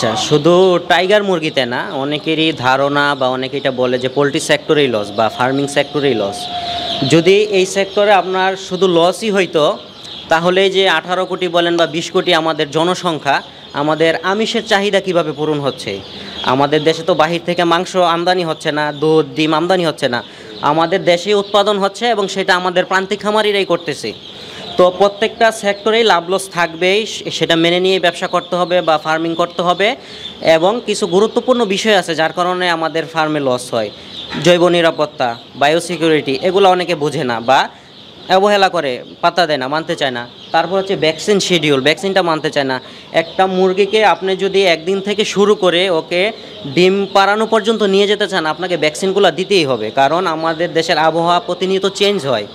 আচ্ছা, শুধু টাইগার মুরগিতে না, অনেকেরই ধারণা বা অনেকে এটা বলে যে পোলট্রি সেক্টরেই লস বা ফার্মিং সেক্টরেই লস। যদি এই সেক্টরে আপনার শুধু লসই হইতো, তাহলে যে 18 কোটি বলেন বা 20 কোটি আমাদের জনসংখ্যা, আমাদের আমিষের চাহিদা কিভাবে পূরণ হচ্ছে? আমাদের দেশে তো বাহির থেকে মাংস আমদানি হচ্ছে না, দুধ ডিম আমদানি হচ্ছে না, আমাদের দেশেই উৎপাদন হচ্ছে এবং সেটা আমাদের প্রান্তিক খামারিরাই করতেছে। তো প্রত্যেকটা সেক্টরেই লাভ লস থাকবেই, সেটা মেনে নিয়ে ব্যবসা করতে হবে বা ফার্মিং করতে হবে। এবং কিছু গুরুত্বপূর্ণ বিষয় আছে যার কারণে আমাদের ফার্মে লস হয়। জৈব নিরাপত্তা, বায়োসিকিউরিটি, এগুলো অনেকে বোঝে না বা অবহেলা করে, পাত্তা দেয় না, মানতে চায় না। তারপর হচ্ছে ভ্যাকসিন শিডিউল, ভ্যাকসিনটা মানতে চায় না। একটা মুরগিকে আপনি যদি একদিন থেকে শুরু করে ওকে ডিম পাড়ানো পর্যন্ত নিয়ে যেতে চান, আপনাকে ভ্যাকসিনগুলো দিতেই হবে, কারণ আমাদের দেশের আবহাওয়া প্রতিনিয়ত চেঞ্জ হয়।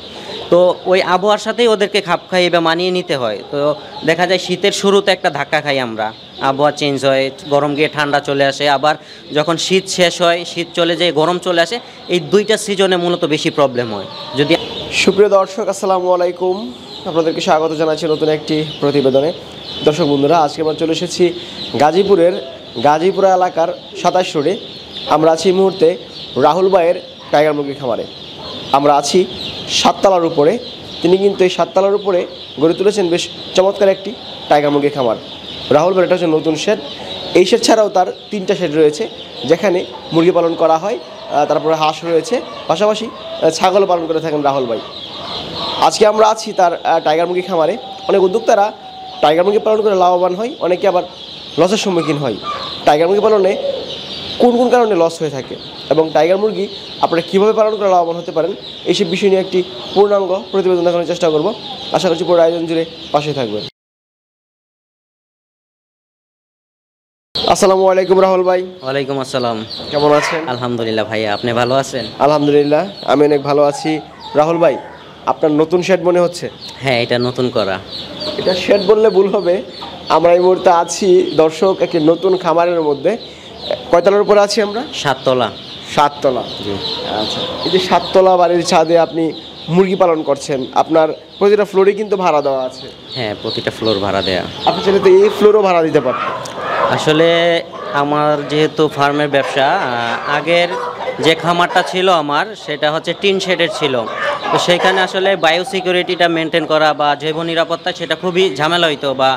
তো ওই আবহাওয়ার সাথেই ওদেরকে খাপ খাইয়ে বা মানিয়ে নিতে হয়। তো দেখা যায় শীতের শুরুতে একটা ধাক্কা খাই আমরা, আবহাওয়া চেঞ্জ হয়, গরম গিয়ে ঠান্ডা চলে আসে, আবার যখন শীত শেষ হয়, শীত চলে যায়, গরম চলে আসে। এই দুইটা সিজনে মূলত বেশি প্রবলেম হয়। যদি সুপ্রিয় দর্শক, আসসালামু আলাইকুম, আপনাদেরকে স্বাগত জানাচ্ছি নতুন একটি প্রতিবেদনে। দর্শক বন্ধুরা, আজকে আমরা চলে এসেছি গাজীপুরের গাজীপুরা এলাকার 27 রোডে। আমরা আছি এই মুহূর্তে রাহুল ভাইয়ের টাইগার মুরগির খামারে। আমরা আছি 7 তলার উপরে। তিনি কিন্তু এই 7 তলার উপরে গড়ে তুলেছেন বেশ চমৎকার একটি টাইগার মুরগির খামার। রাহুল ভাইয়ের এটা হচ্ছে নতুন শেড। এই শেড ছাড়াও তার 3টা শেড রয়েছে, যেখানে মুরগি পালন করা হয়, তারপরে হাঁস রয়েছে, পাশাপাশি ছাগল পালন করে থাকেন রাহুল ভাই। আজকে আমরা আছি তার টাইগার মুরগি খামারে। অনেক উদ্যোক্তারা টাইগার মুরগি পালন করে লাভবান হয়, অনেকে আবার লসের সম্মুখীন হয়। টাইগার মুরগি পালনে কোন কোন কারণে লস হয়ে থাকে এবং টাইগার মুরগি আপনারা কীভাবে পালন করে লাভবান হতে পারেন, এইসব বিষয় নিয়ে একটি পূর্ণাঙ্গ প্রতিবেদন দেখানোর চেষ্টা করব। আশা করছি পুরো আয়োজন জুড়ে পাশে থাকবেন। আসসালামু আলাইকুম রাহুল ভাই। ওয়ালাইকুম আসসালাম। কেমন আছেন? আলহামদুলিল্লাহ ভাইয়া, আপনি ভালো আছেন? আলহামদুলিল্লাহ, আমি অনেক ভালো আছি। রাহুল ভাই, আপনার নতুন শেড মনে হচ্ছে? হ্যাঁ, এটা নতুন করা। এটা শেড বললে ভুল হবে। আমরা এই মুহূর্তে আছি দর্শক একটি নতুন খামারের মধ্যে। কয়তলার উপরে আছি আমরা? 7 তলা। 7 তলা। জি। আচ্ছা, এই যে 7 তলা বাড়ির ছাদে আপনি মুরগি পালন করছেন, আপনার প্রতিটা ফ্লোরে কিন্তু ভাড়া দেওয়া আছে। হ্যাঁ, প্রতিটা ফ্লোর ভাড়া দেয়া। আপনি চাইলে তো এই ফ্লোরও ভাড়া দিতে পারতেন। আসলে আমার যেহেতু ফার্মের ব্যবসা, আগের যে খামারটা ছিল আমার, সেটা হচ্ছে টিন শেডের ছিল। তো সেইখানে আসলে বায়োসিকিউরিটিটা মেনটেন করা বা জৈব নিরাপত্তা, সেটা খুবই ঝামেলা হইতো বা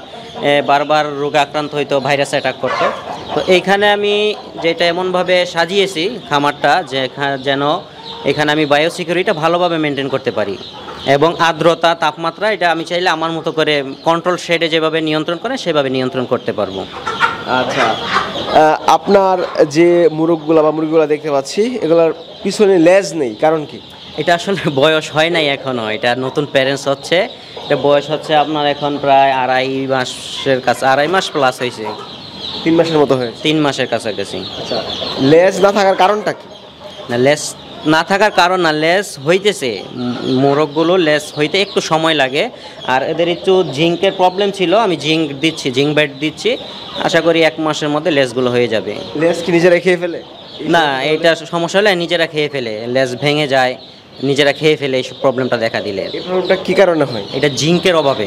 বারবার রোগে আক্রান্ত হইতো, ভাইরাস অ্যাটাক করতো। তো এইখানে আমি যেটা এমনভাবে সাজিয়েছি খামারটা, যেন এখানে আমি বায়োসিকিউরিটিটা ভালোভাবে মেনটেন করতে পারি এবং আর্দ্রতা, তাপমাত্রা, এটা আমি চাইলে আমার মতো করে কন্ট্রোল শেডে যেভাবে নিয়ন্ত্রণ করে সেভাবে নিয়ন্ত্রণ করতে পারবো। আচ্ছা, আপনার যে মুরগিগুলো দেখতে পাচ্ছি, এগুলোর পিছনে লেজ নেই, কারণ কি? এটা আসলে বয়স হয় নাই এখনও, এটা নতুন প্যারেন্টস হচ্ছে। এটা বয়স হচ্ছে আপনার এখন প্রায় 2.5 মাস প্লাস হয়েছে। 3 মাসের মতো হয়েছে? 3 মাসের কাছাকাছি। আচ্ছা, লেজ না থাকার কারণটা কি? না, লেস না থাকার কারণ না, লেস হইতেছে। মোরগগুলো লেস হইতে একটু সময় লাগে, আর এদের একটু জিঙ্কের প্রবলেম ছিল। আমি জিঙ্ক দিচ্ছি, জিঙ্ক বেড দিচ্ছি, আশা করি 1 মাসের মধ্যে লেসগুলো হয়ে যাবে। লেজ কি নিজেরা খেয়ে ফেলে? না, এটা সমস্যা হলে নিজেরা খেয়ে ফেলে, লেস ভেঙে যায়, নিজেরা খেয়ে ফেলে এই প্রবলেমটা দেখা দিলে। এই প্রবলেমটা কী কারণে হয়? এটা জিঙ্কের অভাবে।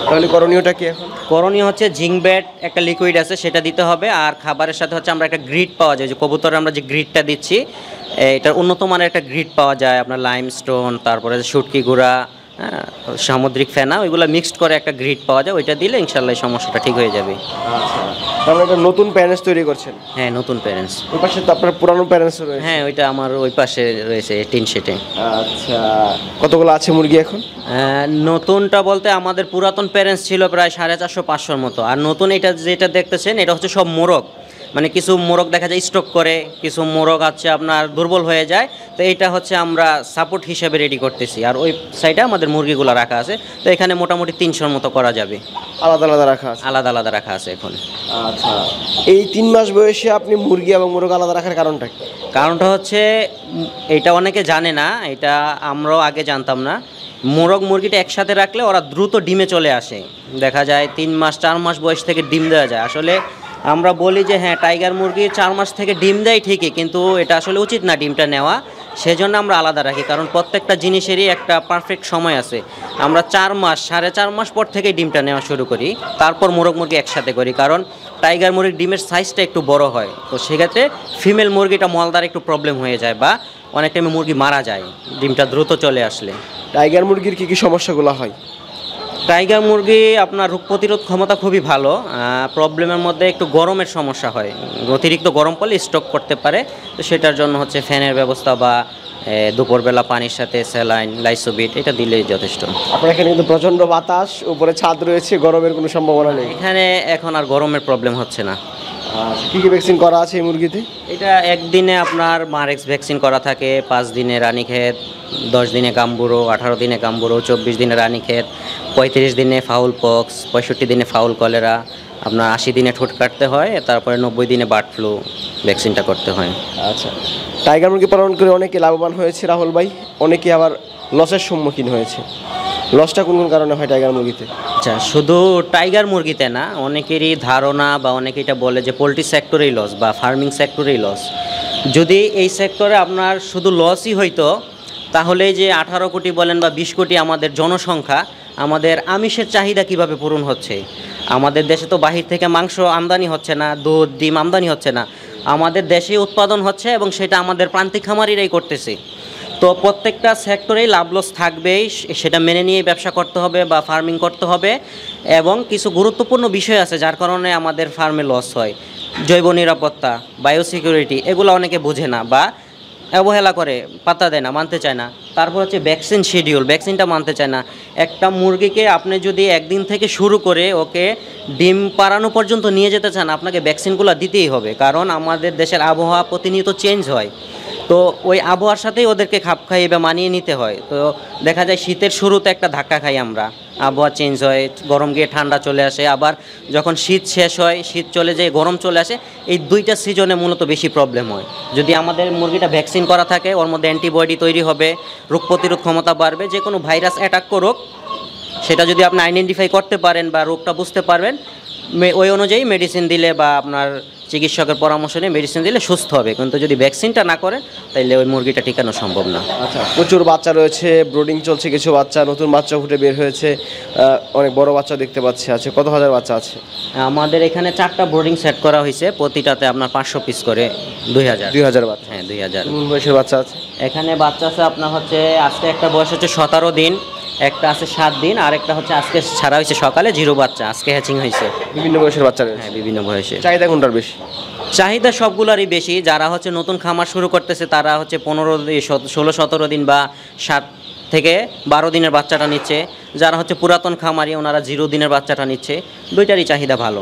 তাহলে করণীয়টা কি এখন? করণীয় হচ্ছে জিঙ্ক বেড, একটা লিকুইড আছে, সেটা দিতে হবে। আর খাবারের সাথে হচ্ছে আমরা একটা গ্রিড পাওয়া যায়, যে কবুতরে আমরা যে গ্রিডটা দিচ্ছি, এটার উন্নত মানের একটা গ্রিড পাওয়া যায়, আপনার লাইমস্টোন, তারপরে শুটকি গুঁড়া, হ্যাঁ, সামুদ্রিক ফেনা, ওইগুলো মিক্সড করে একটা গ্রিড পাওয়া যায়, ওইটা দিলে ইনশাল্লাহ এই সমস্যাটা ঠিক হয়ে যাবে। আচ্ছা, তাহলে একটা নতুন প্যারেন্টস তৈরি করছেন? হ্যাঁ, নতুন প্যারেন্টস। ওই পাশে তো আপনার পুরানো প্যারেন্টস রয়েছে? হ্যাঁ, ওইটা আমার ওই পাশে রয়েছে, টিন শেটে। আচ্ছা, কতগুলো আছে মুরগি এখন? নতুনটা বলতে আমাদের পুরাতন প্যারেন্টস ছিল প্রায় 450-500 মতো, আর নতুন এটা যেটা দেখতেছেন, এটা হচ্ছে সব মোরগ। মানে কিছু মোরগ দেখা যায় স্ট্রোক করে, কিছু মোরগ আছে আপনার দুর্বল হয়ে যায়। তো এইটা হচ্ছে আমরা সাপোর্ট হিসেবে রেডি করতেছি, আর ওই সাইডে আমাদের মুরগিগুলো রাখা আছে। তো এখানে মোটামুটি 300-র মতো করা যাবে। আলাদা আলাদা রাখা আছে? আলাদা আলাদা রাখা আছে এখন। আচ্ছা, এই 3 মাস বয়সে আপনি মুরগি এবং মোরগ আলাদা রাখার কারণটা কি? কারণটা হচ্ছে, এটা অনেকে জানে না, এটা আমরাও আগে জানতাম না। মোরগ মুরগিটা একসাথে রাখলে ওরা দ্রুত ডিমে চলে আসে। দেখা যায় 3 মাস 4 মাস বয়স থেকে ডিম দেওয়া যায়। আসলে আমরা বলি যে হ্যাঁ, টাইগার মুরগি 4 মাস থেকে ডিম দেয় ঠিকই, কিন্তু এটা আসলে উচিত না ডিমটা নেওয়া। সেজন্য আমরা আলাদা রাখি, কারণ প্রত্যেকটা জিনিসেরই একটা পারফেক্ট সময় আছে। আমরা 4 মাস 4.5 মাস পর থেকে ডিমটা নেওয়া শুরু করি, তারপর মোরগ মুরগি একসাথে করি। কারণ টাইগার মুরগির ডিমের সাইজটা একটু বড় হয়, তো সেক্ষেত্রে ফিমেল মুরগিটা মলদার একটু প্রবলেম হয়ে যায় বা অনেক টাইমে মুরগি মারা যায় ডিমটা দ্রুত চলে আসলে। টাইগার মুরগির কী কী সমস্যাগুলো হয়? টাইগার মুরগি আপনার রোগ প্রতিরোধ ক্ষমতা খুবই ভালো, প্রবলেমের মধ্যে একটু গরমের সমস্যা হয়, অতিরিক্ত গরম পড়লে স্ট্রোক করতে পারে। তো সেটার জন্য হচ্ছে ফ্যানের ব্যবস্থা বা দুপুরবেলা পানির সাথে স্যালাইন লাইসোবিট এটা দিলেই যথেষ্ট। আপনার এখানে কিন্তু প্রচণ্ড বাতাস, উপরে ছাদ রয়েছে, গরমের কোনো সম্ভাবনা নেই? এখানে এখন আর গরমের প্রবলেম হচ্ছে না। কী কী ভ্যাকসিন করা আছে এই মুরগিতে? এটা একদিনে আপনার মারেক্স ভ্যাকসিন করা থাকে, 5 দিনে রানীক্ষেত, 10 দিনে গাম্বুরো, 18 দিনে গাম্বুরো, 24 দিনে রানীক্ষেত, 35 দিনে ফাউল পক্স, 65 দিনে ফাউল কলেরা, আপনার 80 দিনে ঠোঁট কাটতে হয়, তারপরে 90 দিনে বার্ড ফ্লু ভ্যাকসিনটা করতে হয়। আচ্ছা, টাইগার মুরগি পালন করে অনেকে লাভবান হয়েছে রাহুল ভাই, অনেকে আবার লসের সম্মুখীন হয়েছে। লসটা কোন কোন কারণে হয় টাইগার মুরগিতে? আচ্ছা, শুধু টাইগার মুরগিতে না, অনেকেরই ধারণা বা অনেকে এটা বলে যে পোলট্রি সেক্টরেই লস বা ফার্মিং সেক্টরেই লস। যদি এই সেক্টরে আপনার শুধু লসই হইতো, তাহলে যে 18 কোটি বলেন বা 20 কোটি আমাদের জনসংখ্যা, আমাদের আমিষের চাহিদা কিভাবে পূরণ হচ্ছে? আমাদের দেশে তো বাহির থেকে মাংস আমদানি হচ্ছে না, দুধ ডিম আমদানি হচ্ছে না, আমাদের দেশেই উৎপাদন হচ্ছে এবং সেটা আমাদের প্রান্তিক খামারিরাই করতেছে। তো প্রত্যেকটা সেক্টরেই লাভ লস থাকবেই, সেটা মেনে নিয়ে ব্যবসা করতে হবে বা ফার্মিং করতে হবে। এবং কিছু গুরুত্বপূর্ণ বিষয় আছে যার কারণে আমাদের ফার্মে লস হয়, জৈব নিরাপত্তা, বায়োসিকিউরিটি, এগুলো অনেকে বোঝে না বা অবহেলা করে, পাত্তা দেয় না, মানতে চায় না। তারপর হচ্ছে ভ্যাকসিন শিডিউল, ভ্যাকসিনটা মানতে চায় না। একটা মুরগিকে আপনি যদি একদিন থেকে শুরু করে ওকে ডিম পাড়ানো পর্যন্ত নিয়ে যেতে চান, আপনাকে ভ্যাকসিনগুলো দিতেই হবে, কারণ আমাদের দেশের আবহাওয়া প্রতিনিয়ত চেঞ্জ হয়। তো ওই আবহাওয়ার সাথেই ওদেরকে খাপ খাইয়ে বা মানিয়ে নিতে হয়। তো দেখা যায় শীতের শুরুতে একটা ধাক্কা খাই আমরা, আবহাওয়া চেঞ্জ হয়, গরম গিয়ে ঠান্ডা চলে আসে, আবার যখন শীত শেষ হয়, শীত চলে যায়, গরম চলে আসে, এই দুইটা সিজনে মূলত বেশি প্রবলেম হয়। যদি আমাদের মুরগিটা ভ্যাকসিন করা থাকে, ওর মধ্যে অ্যান্টিবডি তৈরি হবে, রোগ প্রতিরোধ ক্ষমতা বাড়বে, যে কোনো ভাইরাস অ্যাটাক করুক সেটা যদি আপনি আইডেন্টিফাই করতে পারেন বা রোগটা বুঝতে পারবেন, ওই অনুযায়ী মেডিসিন দিলে বা আপনার চিকিৎসকের পরামর্শ নিয়ে মেডিসিন দিলে সুস্থ হবে। কিন্তু যদি ভ্যাকসিনটা না করেন তাহলে ওই মুরগিটা টিকানো সম্ভব না। আচ্ছা, প্রচুর বাচ্চা রয়েছে, ব্রোডিং চলছে, কিছু বাচ্চা নতুন বাচ্চা ফুটে বের হয়েছে, অনেক বড় বাচ্চা দেখতে পাচ্ছি আছে। কত হাজার বাচ্চা আছে? আমাদের এখানে 4টা ব্রোডিং সেট করা হয়েছে, প্রতিটাতে আপনার 500 পিস করে 2000 বাচ্চা? হ্যাঁ, 2000। কোন বয়সের বাচ্চা আছে? এখানে বাচ্চা আছে আপনার হচ্ছে, আজকে একটা বয়স হচ্ছে 17 দিন, একটা আছে 7 দিন, আর একটা হচ্ছে আজকে ছাড়া হয়েছে সকালে, 0 বাচ্চা, আজকে হ্যাচিং হয়েছে। বিভিন্ন বয়সের বাচ্চা রয়েছে? হ্যাঁ, বিভিন্ন বয়সে। চাহিদা কোনটার বেশি? চাহিদা সবগুলোরই বেশি। যারা হচ্ছে নতুন খামার শুরু করতেছে তারা হচ্ছে 16-17 দিন বা 7 থেকে 12 দিনের বাচ্চাটা নিচ্ছে। যারা হচ্ছে পুরাতন খামারি ওনারা 0 দিনের বাচ্চাটা নিচ্ছে। দুইটারই চাহিদা ভালো।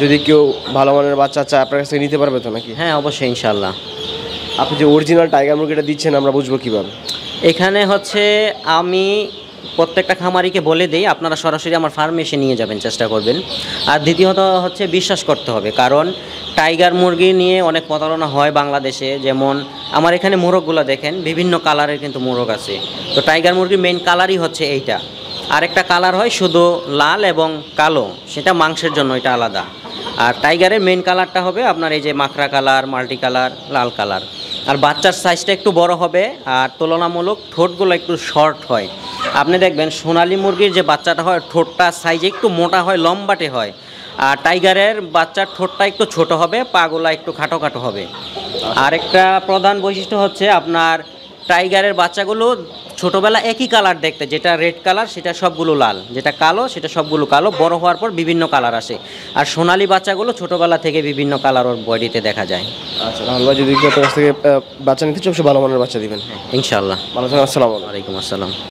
যদি কেউ ভালো মানের বাচ্চা চায় আপনার কাছ থেকে নিতে পারবে তো নাকি? হ্যাঁ, অবশ্যই, ইনশাল্লাহ। আপনি যে অরিজিনাল টাইগার মুরগিটা দিচ্ছেন আমরা বুঝবো কীভাবে? এখানে হচ্ছে আমি প্রত্যেকটা খামারিকে বলে দিই, আপনারা সরাসরি আমার ফার্মে এসে নিয়ে যাবেন, চেষ্টা করবেন। আর দ্বিতীয়ত হচ্ছে বিশ্বাস করতে হবে, কারণ টাইগার মুরগি নিয়ে অনেক প্রতারণা হয় বাংলাদেশে। যেমন আমার এখানে মোরগগুলো দেখেন, বিভিন্ন কালারের কিন্তু মোরগ আছে। তো টাইগার মুরগির মেইন কালারই হচ্ছে এইটা। আরেকটা কালার হয় শুধু লাল এবং কালো, সেটা মাংসের জন্য, এটা আলাদা। আর টাইগারের মেইন কালারটা হবে আপনার এই যে মাখরা কালার, মাল্টি কালার, লাল কালার। আর বাচ্চার সাইজটা একটু বড় হবে, আর তুলনামূলক ঠোঁটগুলো একটু শর্ট হয়। আপনি দেখবেন সোনালী মুরগির যে বাচ্চাটা হয় ঠোঁটটা সাইজে একটু মোটা হয়, লম্বাটে হয়। আর টাইগারের বাচ্চার ঠোঁটটা একটু ছোট হবে, পাগুলা একটু খাটো খাটো হবে। আরেকটা প্রধান বৈশিষ্ট্য হচ্ছে আপনার টাইগারের বাচ্চাগুলো ছোটোবেলা একই কালার দেখতে, যেটা রেড কালার সেটা সবগুলো লাল, যেটা কালো সেটা সবগুলো কালো, বড় হওয়ার পর বিভিন্ন কালার আসে। আর সোনালী বাচ্চাগুলো ছোটোবেলা থেকে বিভিন্ন কালার ওর বডিতে দেখা যায়। আচ্ছা, তাহলে যদি কেউ আপনার কাছ থেকে বাচ্চা নিতে চাই, ভালো মানের বাচ্চা দিবেন। ইনশাআল্লাহ। ভালো থাকবেন। আসসালামু আলাইকুম। ওয়ালাইকুম আসসালাম।